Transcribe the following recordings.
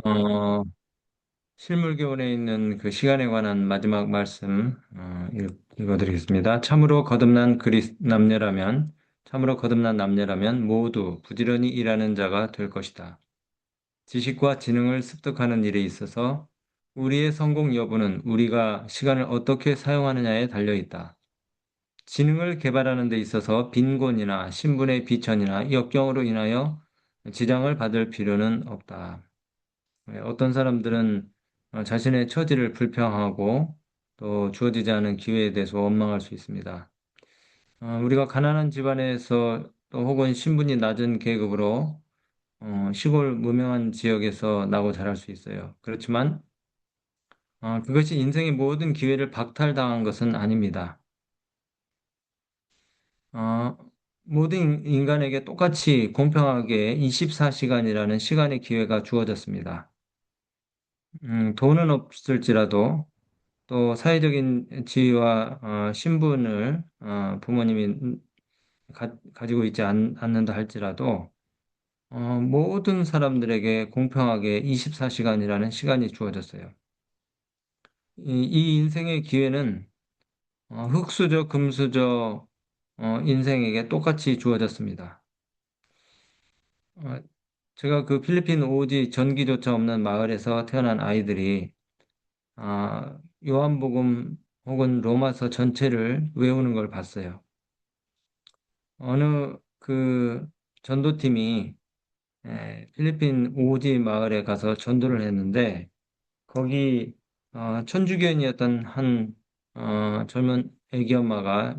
어, 실물교훈에 있는 그 시간에 관한 마지막 말씀 읽어드리겠습니다. 참으로 거듭난 남녀라면 모두 부지런히 일하는 자가 될 것이다. 지식과 지능을 습득하는 일에 있어서 우리의 성공 여부는 우리가 시간을 어떻게 사용하느냐에 달려 있다. 지능을 개발하는 데 있어서 빈곤이나 신분의 비천이나 역경으로 인하여 지장을 받을 필요는 없다. 어떤 사람들은 자신의 처지를 불평하고 또 주어지지 않은 기회에 대해서 원망할 수 있습니다. 우리가 가난한 집안에서 또 혹은 신분이 낮은 계급으로 시골 무명한 지역에서 나고 자랄 수 있어요. 그렇지만 그것이 인생의 모든 기회를 박탈당한 것은 아닙니다. 어, 모든 인간에게 똑같이 공평하게 24시간이라는 시간의 기회가 주어졌습니다. 돈은 없을지라도 또 사회적인 지위와 신분을 부모님이 가지고 있지 않는다 할지라도 모든 사람들에게 공평하게 24시간이라는 시간이 주어졌어요. 이 인생의 기회는 흙수저, 금수저 인생에게 똑같이 주어졌습니다. 어, 제가 그 필리핀 오지 전기조차 없는 마을에서 태어난 아이들이 요한복음 혹은 로마서 전체를 외우는 걸 봤어요. 어느 그 전도팀이 필리핀 오지 마을에 가서 전도를 했는데 거기 천주교인이었던 한 젊은 애기 엄마가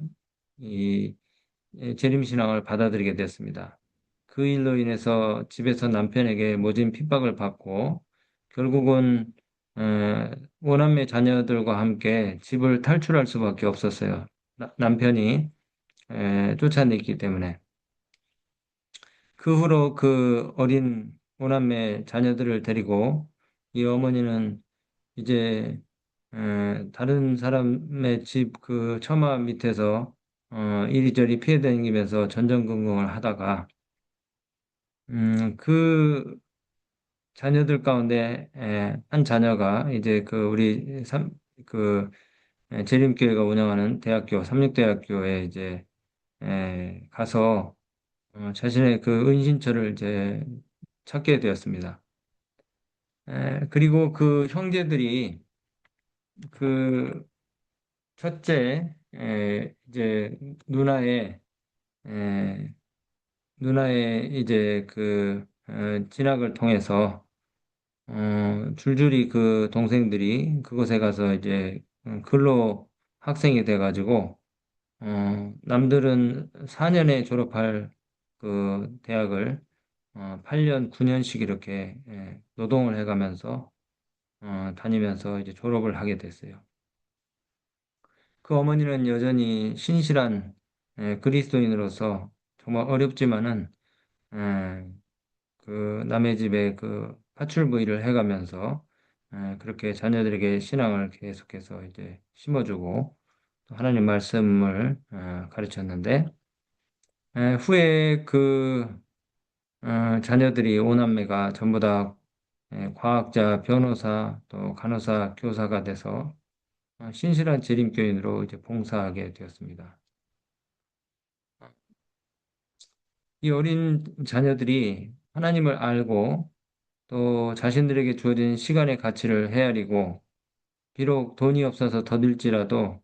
이 재림신앙을 받아들이게 됐습니다. 그 일로 인해서 집에서 남편에게 모진 핍박을 받고 결국은 오남매 자녀들과 함께 집을 탈출할 수밖에 없었어요. 남편이 쫓아냈기 때문에. 그 후로 그 어린 오남매 자녀들을 데리고 이 어머니는 이제 다른 사람의 집 그 처마 밑에서 이리저리 피해 다니면서 전전긍긍을 하다가 그 자녀들 가운데 한 자녀가 이제 그 우리 그 재림교회가 운영하는 대학교 삼육대학교에 이제 가서 자신의 그 은신처를 이제 찾게 되었습니다. 그리고 그 형제들이 그 첫째 이제 누나의 에, 누나의 이제 그 진학을 통해서 줄줄이 그 동생들이 그곳에 가서 이제 근로 학생이 돼가지고 남들은 4년에 졸업할 그 대학을 8년, 9년씩 이렇게 노동을 해가면서 다니면서 이제 졸업을 하게 됐어요. 그 어머니는 여전히 신실한 그리스도인으로서 정말 어렵지만은 에, 그 남의 집에 그 파출부의를 해가면서 그렇게 자녀들에게 신앙을 계속해서 이제 심어주고 또 하나님 말씀을 가르쳤는데 후에 그 자녀들이 오남매가 전부 다 과학자, 변호사, 또 간호사, 교사가 돼서 신실한 재림교인으로 이제 봉사하게 되었습니다. 이 어린 자녀들이 하나님을 알고 또 자신들에게 주어진 시간의 가치를 헤아리고 비록 돈이 없어서 더딜지라도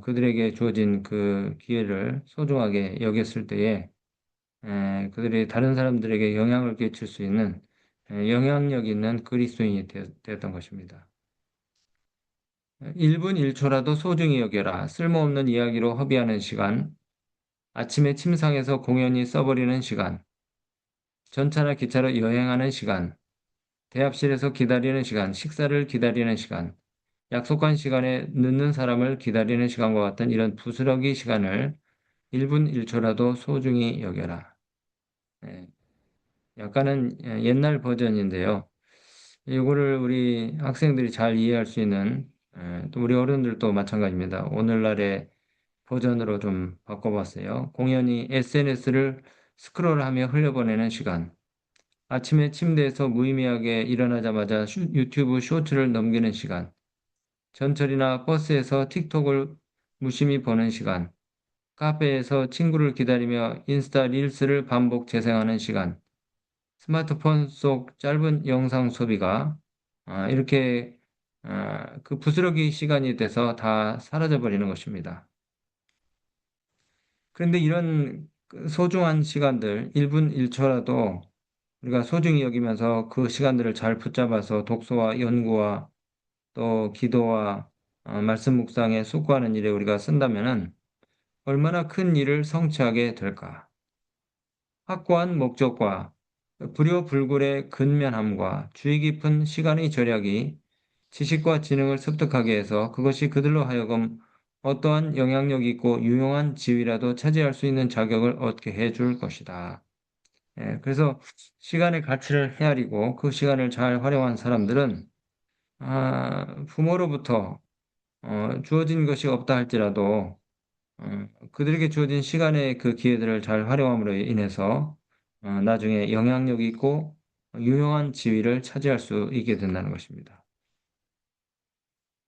그들에게 주어진 그 기회를 소중하게 여겼을 때에 그들이 다른 사람들에게 영향을 끼칠 수 있는 영향력 있는 그리스도인이 되었던 것입니다. 1분 1초라도 소중히 여겨라. 쓸모없는 이야기로 허비하는 시간, 아침에 침상에서 공연히 써버리는 시간, 전차나 기차로 여행하는 시간, 대합실에서 기다리는 시간, 식사를 기다리는 시간, 약속한 시간에 늦는 사람을 기다리는 시간과 같은 이런 부스러기 시간을 1분 1초라도 소중히 여겨라. 예, 약간은 옛날 버전인데요. 이거를 우리 학생들이 잘 이해할 수 있는 또 우리 어른들도 마찬가지입니다. 오늘날의 버전으로 좀 바꿔봤어요. 공연히 SNS를 스크롤하며 흘려보내는 시간, 아침에 침대에서 무의미하게 일어나자마자 유튜브 쇼츠를 넘기는 시간, 전철이나 버스에서 틱톡을 무심히 보는 시간, 카페에서 친구를 기다리며 인스타 릴스를 반복 재생하는 시간, 스마트폰 속 짧은 영상 소비가 이렇게 그 부스러기 시간이 돼서 다 사라져 버리는 것입니다. 그런데 이런 그 소중한 시간들, 1분 1초라도 우리가 소중히 여기면서 그 시간들을 잘 붙잡아서 독서와 연구와 또 기도와 말씀 묵상에 숙고하는 일에 우리가 쓴다면은 얼마나 큰 일을 성취하게 될까? 확고한 목적과 불효불굴의 근면함과 주의 깊은 시간의 절약이 지식과 지능을 습득하게 해서 그것이 그들로 하여금 어떠한 영향력 있고 유용한 지위라도 차지할 수 있는 자격을 얻게 해줄 것이다. 예, 그래서 시간의 가치를 헤아리고 그 시간을 잘 활용한 사람들은 부모로부터 주어진 것이 없다 할지라도 그들에게 주어진 시간의 그 기회들을 잘 활용함으로 인해서 나중에 영향력 있고 유용한 지위를 차지할 수 있게 된다는 것입니다.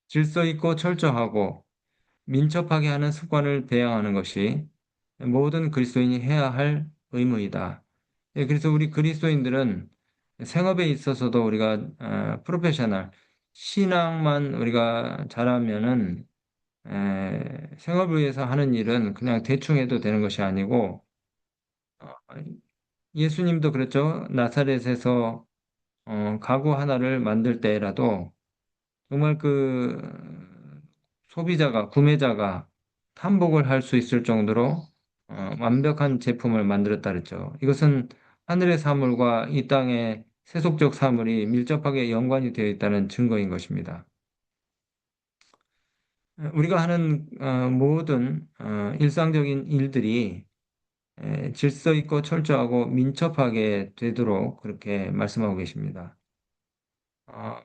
질서 있고 철저하고 민첩하게 하는 습관을 배양하는 것이 모든 그리스도인이 해야 할 의무이다. 예, 그래서 우리 그리스도인들은 생업에 있어서도 우리가 프로페셔널 신앙만 우리가 잘하면은 생업을 위해서 하는 일은 그냥 대충 해도 되는 것이 아니고 어, 예수님도 그랬죠. 나사렛에서 가구 하나를 만들 때라도 정말 그 소비자가 구매자가 탐복을 할 수 있을 정도로 완벽한 제품을 만들었다 그랬죠. 이것은 하늘의 사물과 이 땅의 세속적 사물이 밀접하게 연관이 되어 있다는 증거인 것입니다. 우리가 하는 모든 일상적인 일들이 질서 있고 철저하고 민첩하게 되도록 그렇게 말씀하고 계십니다. 어,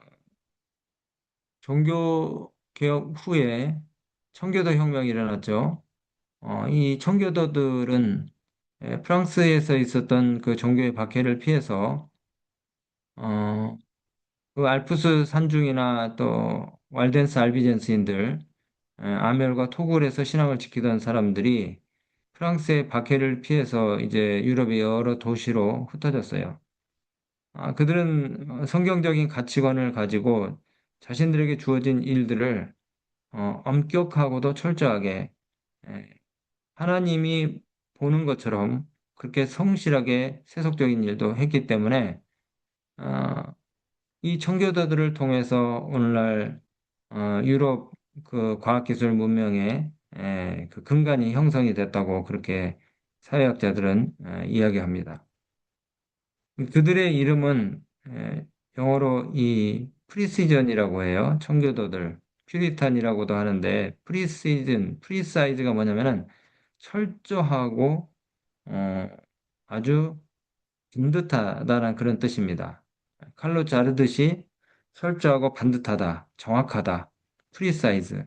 종교 개혁 후에 청교도 혁명이 일어났죠. 이 청교도들은 프랑스에서 있었던 그 종교의 박해를 피해서 어, 그 알프스 산중이나 또 walden스 알비젠스인들, 아멜과 토굴에서 신앙을 지키던 사람들이 프랑스의 박해를 피해서 이제 유럽의 여러 도시로 흩어졌어요. 그들은 성경적인 가치관을 가지고 자신들에게 주어진 일들을 엄격하고도 철저하게 예, 하나님이 보는 것처럼 그렇게 성실하게 세속적인 일도 했기 때문에 어, 이 청교도들을 통해서 오늘날 유럽 그 과학기술 문명의 그 근간이 형성이 됐다고 그렇게 사회학자들은 이야기합니다. 그들의 이름은 영어로 이 프리시전이라고 해요. 청교도들. 퓨리탄이라고도 하는데 프리사이즈가 뭐냐면은 철저하고 어, 아주 반듯하다는 그런 뜻입니다. 칼로 자르듯이 철저하고 반듯하다, 정확하다, 프리사이즈.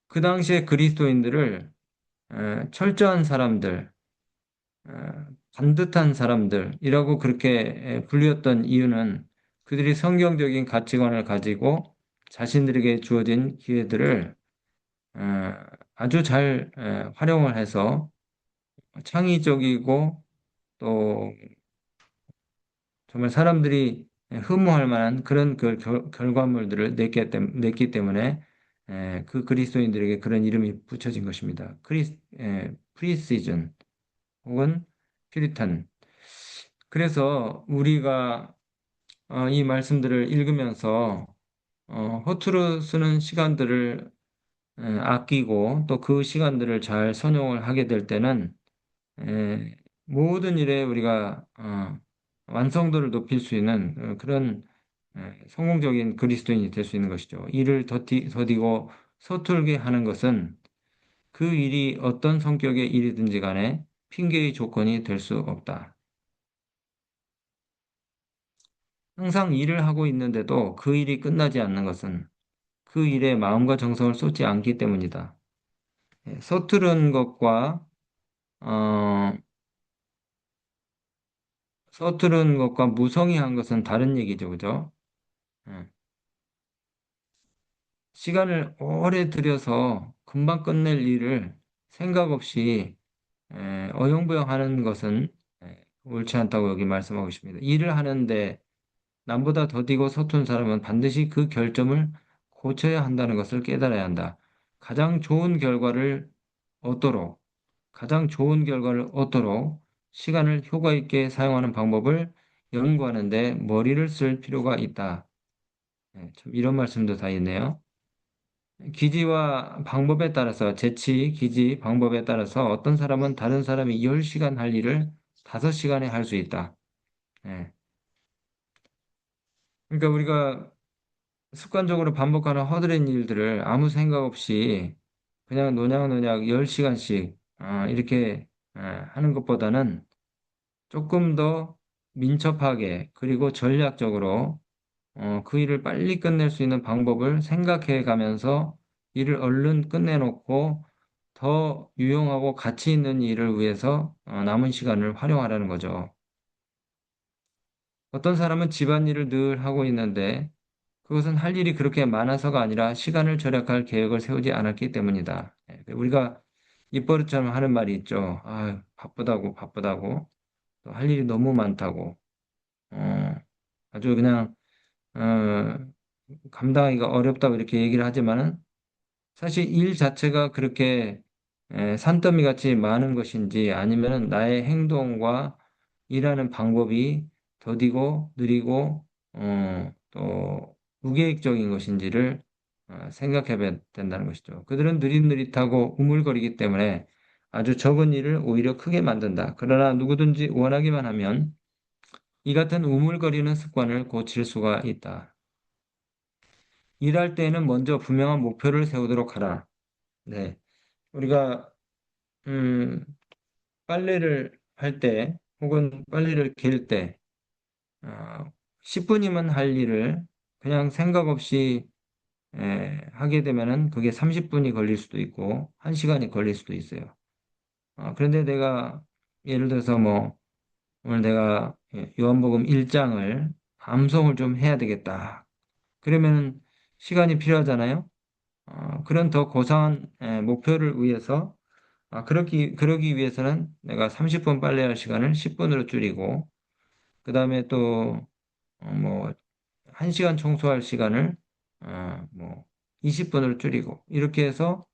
그 당시에 그리스도인들을 철저한 사람들, 반듯한 사람들이라고 그렇게 불렸던 이유는 그들이 성경적인 가치관을 가지고 자신들에게 주어진 기회들을 어, 아주 잘 활용을 해서 창의적이고 또 정말 사람들이 흠모할 만한 그런 그 결과물들을 냈기 때문에 그 그리스도인들에게 그런 이름이 붙여진 것입니다. 프리시즌 혹은 퓨리탄. 그래서 우리가 이 말씀들을 읽으면서 허투루 쓰는 시간들을 아끼고 또 그 시간들을 잘 선용을 하게 될 때는 모든 일에 우리가 완성도를 높일 수 있는 그런 성공적인 그리스도인이 될 수 있는 것이죠. 일을 더디고 서툴게 하는 것은 그 일이 어떤 성격의 일이든지 간에 핑계의 조건이 될 수 없다. 항상 일을 하고 있는데도 그 일이 끝나지 않는 것은 그 일에 마음과 정성을 쏟지 않기 때문이다. 서투른 것과 어, 서투른 것과 무성의한 것은 다른 얘기죠, 그죠? 예. 시간을 오래 들여서 금방 끝낼 일을 생각 없이 어영부영 하는 것은 옳지 않다고 여기 말씀하고 있습니다. 일을 하는데 남보다 더디고 서툰 사람은 반드시 그 결점을 고쳐야 한다는 것을 깨달아야 한다. 가장 좋은 결과를 얻도록, 가장 좋은 결과를 얻도록 시간을 효과 있게 사용하는 방법을 연구하는데 머리를 쓸 필요가 있다. 참 이런 말씀도 다 있네요. 기지와 방법에 따라서, 재치, 기지, 방법에 따라서 어떤 사람은 다른 사람이 10시간 할 일을 5시간에 할 수 있다. 예. 그러니까 우리가 습관적으로 반복하는 허드렛 일들을 아무 생각 없이 그냥 노냥노냥 10시간씩 이렇게 하는 것보다는 조금 더 민첩하게 그리고 전략적으로 그 일을 빨리 끝낼 수 있는 방법을 생각해 가면서 일을 얼른 끝내놓고 더 유용하고 가치 있는 일을 위해서 남은 시간을 활용하라는 거죠. 어떤 사람은 집안일을 늘 하고 있는데 그것은 할 일이 그렇게 많아서가 아니라 시간을 절약할 계획을 세우지 않았기 때문이다. 우리가 입버릇처럼 하는 말이 있죠. 아, 바쁘다고, 바쁘다고. 또 할 일이 너무 많다고. 어, 아주 그냥, 어, 감당하기가 어렵다고 이렇게 얘기를 하지만은 사실 일 자체가 그렇게 산더미 같이 많은 것인지 아니면은 나의 행동과 일하는 방법이 더디고 느리고 또 무계획적인 것인지를 생각해 봐야 된다는 것이죠. 그들은 느릿느릿하고 우물거리기 때문에 아주 적은 일을 오히려 크게 만든다. 그러나 누구든지 원하기만 하면 이 같은 우물거리는 습관을 고칠 수가 있다. 일할 때에는 먼저 분명한 목표를 세우도록 하라. 네. 우리가 음, 빨래를 할 때 혹은 빨래를 개일 때 10분이면 할 일을 그냥 생각 없이 하게 되면은 그게 30분이 걸릴 수도 있고 1시간이 걸릴 수도 있어요. 그런데 내가 예를 들어서 뭐 오늘 내가 요한복음 1장을 암송을 좀 해야 되겠다. 그러면은 시간이 필요하잖아요. 그런 더 고상한 목표를 위해서 그러기 위해서는 내가 30분 빨래할 시간을 10분으로 줄이고, 그 다음에 또, 뭐, 1시간 청소할 시간을, 뭐, 20분으로 줄이고, 이렇게 해서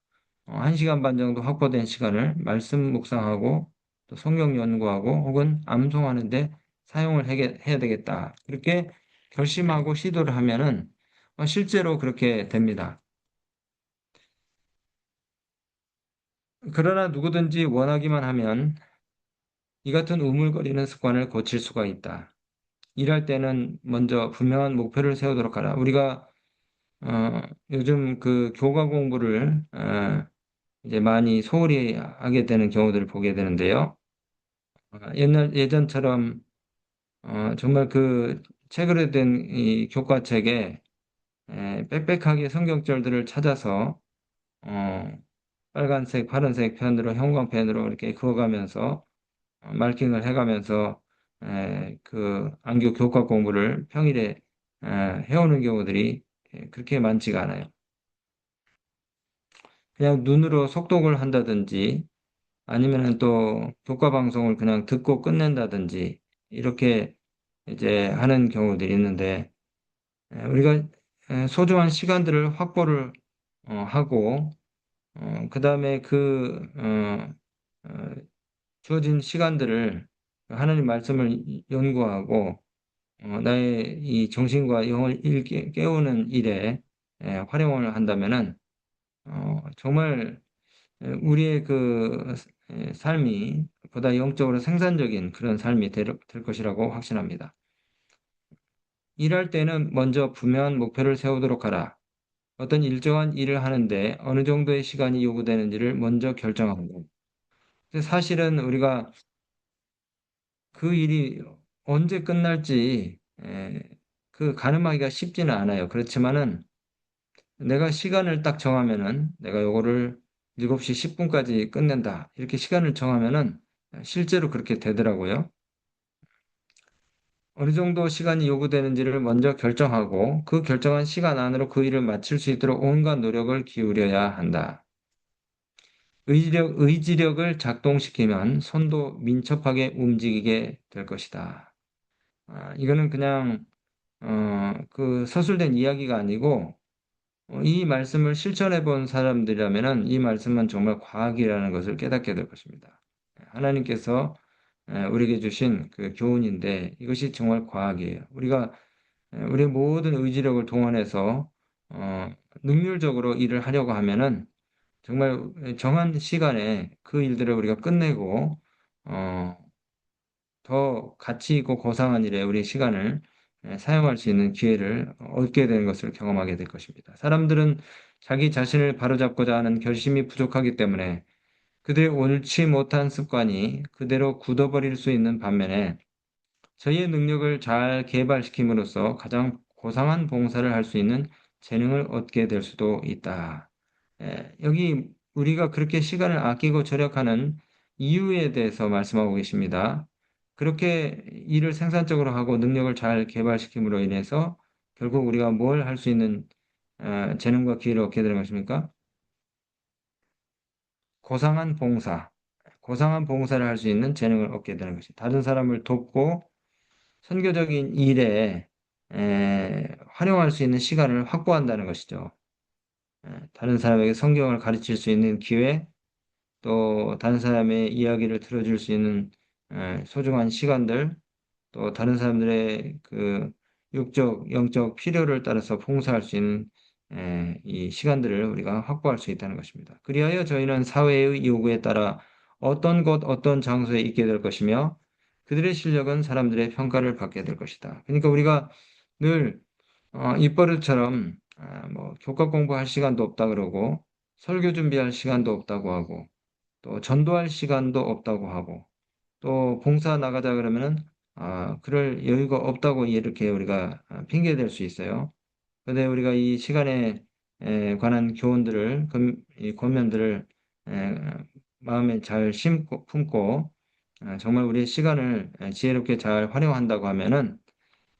1시간 반 정도 확보된 시간을 말씀 묵상하고, 또 성경 연구하고, 혹은 암송하는데 사용을 해야 되겠다. 이렇게 결심하고 시도를 하면은, 실제로 그렇게 됩니다. 그러나 누구든지 원하기만 하면 이 같은 우물거리는 습관을 고칠 수가 있다. 일할 때는 먼저 분명한 목표를 세우도록 하라. 우리가 요즘 그 교과 공부를 이제 많이 소홀히 하게 되는 경우들을 보게 되는데요. 예전처럼 정말 그 책으로 된 이 교과책에 빽빽하게 성경절들을 찾아서 어, 빨간색, 파란색 펜으로 형광펜으로 이렇게 그어가면서 마킹을 해가면서 그 안교 교과 공부를 평일에 해오는 경우들이 그렇게 많지가 않아요. 그냥 눈으로 속독을 한다든지 아니면은 또 교과 방송을 그냥 듣고 끝낸다든지 이렇게 이제 하는 경우들이 있는데 우리가 소중한 시간들을 확보를 하고 그다음에 어, 주어진 시간들을 하나님 말씀을 연구하고 나의 이 정신과 영을 깨우는 일에 활용을 한다면은 정말 우리의 그 삶이 보다 영적으로 생산적인 그런 삶이 될 것이라고 확신합니다. 일할 때는 먼저 분명한 목표를 세우도록 하라. 어떤 일정한 일을 하는데 어느 정도의 시간이 요구되는지를 먼저 결정하고. 사실은 우리가 그 일이 언제 끝날지 그 가늠하기가 쉽지는 않아요. 그렇지만은 내가 시간을 딱 정하면은 내가 요거를 7시 10분까지 끝낸다. 이렇게 시간을 정하면은 실제로 그렇게 되더라고요. 어느 정도 시간이 요구되는지를 먼저 결정하고 그 결정한 시간 안으로 그 일을 마칠 수 있도록 온갖 노력을 기울여야 한다. 의지력을 작동시키면 손도 민첩하게 움직이게 될 것이다. 이거는 그냥 그 서술된 이야기가 아니고 이 말씀을 실천해 본 사람들이라면은 이 말씀은 정말 과학이라는 것을 깨닫게 될 것입니다. 하나님께서 우리에게 주신 그 교훈인데 이것이 정말 과학이에요. 우리가 우리의 모든 의지력을 동원해서 어, 능률적으로 일을 하려고 하면은 정말 정한 시간에 그 일들을 우리가 끝내고 어, 더 가치 있고 고상한 일에 우리의 시간을 사용할 수 있는 기회를 얻게 되는 것을 경험하게 될 것입니다. 사람들은 자기 자신을 바로잡고자 하는 결심이 부족하기 때문에 그들의 옳지 못한 습관이 그대로 굳어버릴 수 있는 반면에 저희의 능력을 잘 개발시킴으로써 가장 고상한 봉사를 할 수 있는 재능을 얻게 될 수도 있다. 여기 우리가 그렇게 시간을 아끼고 절약하는 이유에 대해서 말씀하고 계십니다. 그렇게 일을 생산적으로 하고 능력을 잘 개발시킴으로 인해서 결국 우리가 뭘 할 수 있는 재능과 기회를 얻게 되는 것입니까? 고상한 봉사, 고상한 봉사를 할 수 있는 재능을 얻게 되는 것입니다. 다른 사람을 돕고 선교적인 일에 활용할 수 있는 시간을 확보한다는 것이죠. 다른 사람에게 성경을 가르칠 수 있는 기회, 또 다른 사람의 이야기를 들어줄 수 있는 소중한 시간들, 또 다른 사람들의 그 육적, 영적 필요를 따라서 봉사할 수 있는 이 시간들을 우리가 확보할 수 있다는 것입니다. 그리하여 저희는 사회의 요구에 따라 어떤 곳, 어떤 장소에 있게 될 것이며 그들의 실력은 사람들의 평가를 받게 될 것이다. 그러니까 우리가 늘 입버릇처럼 뭐 교과 공부할 시간도 없다 그러고 설교 준비할 시간도 없다고 하고 또 전도할 시간도 없다고 하고 또 봉사 나가자 그러면은 그럴 여유가 없다고 이렇게 우리가 핑계 댈 수 있어요. 근데 우리가 이 시간에 관한 교훈들을 이 권면들을 에, 마음에 잘 심고 품고 정말 우리의 시간을 지혜롭게 잘 활용한다고 하면은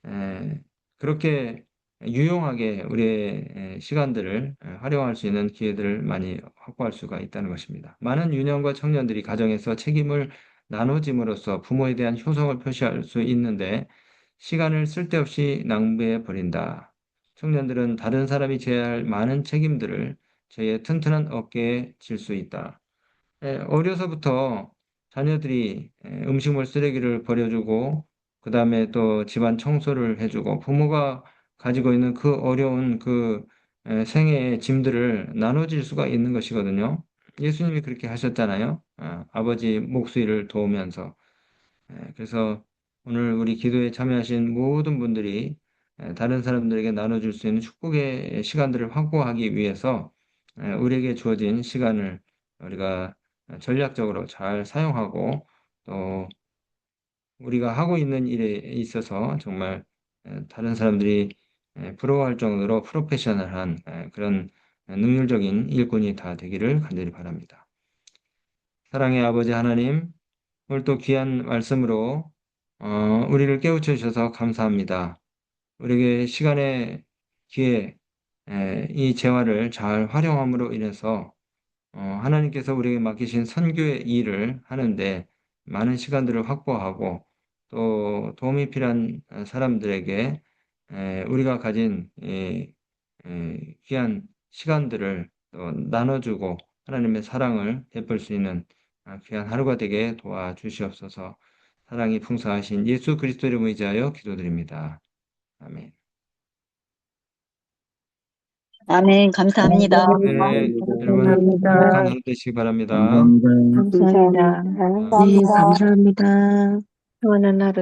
에, 그렇게 유용하게 우리의 시간들을 활용할 수 있는 기회들을 많이 확보할 수가 있다는 것입니다. 많은 유년과 청년들이 가정에서 책임을 나눠짐으로써 부모에 대한 효성을 표시할 수 있는데 시간을 쓸데없이 낭비해 버린다. 청년들은 다른 사람이 져야 할 많은 책임들을 저의 튼튼한 어깨에 질 수 있다. 어려서부터 자녀들이 음식물 쓰레기를 버려주고, 그 다음에 또 집안 청소를 해주고, 부모가 가지고 있는 그 어려운 그 생애의 짐들을 나눠질 수가 있는 것이거든요. 예수님이 그렇게 하셨잖아요. 아버지 목수일을 도우면서. 그래서 오늘 우리 기도에 참여하신 모든 분들이 다른 사람들에게 나눠줄 수 있는 축복의 시간들을 확보하기 위해서 우리에게 주어진 시간을 우리가 전략적으로 잘 사용하고 또 우리가 하고 있는 일에 있어서 정말 다른 사람들이 부러워할 정도로 프로페셔널한 그런 능률적인 일꾼이 다 되기를 간절히 바랍니다. 사랑의 아버지 하나님, 오늘 또 귀한 말씀으로 우리를 깨우쳐 주셔서 감사합니다. 우리에게 시간의 기회, 이 재화를 잘 활용함으로 인해서 하나님께서 우리에게 맡기신 선교의 일을 하는데 많은 시간들을 확보하고 또 도움이 필요한 사람들에게 우리가 가진 귀한 시간들을 또 나눠주고 하나님의 사랑을 베풀 수 있는 귀한 하루가 되게 도와주시옵소서. 사랑이 풍성하신 예수 그리스도 이름을 의지하여 기도드립니다. 아멘. 아멘. 감사합니다. 네, 여러분 행복한 감사합니다. 하루 되시기 바랍니다. 감사합니다. 감사합니다. 네, 감사합니다. 평안한 하루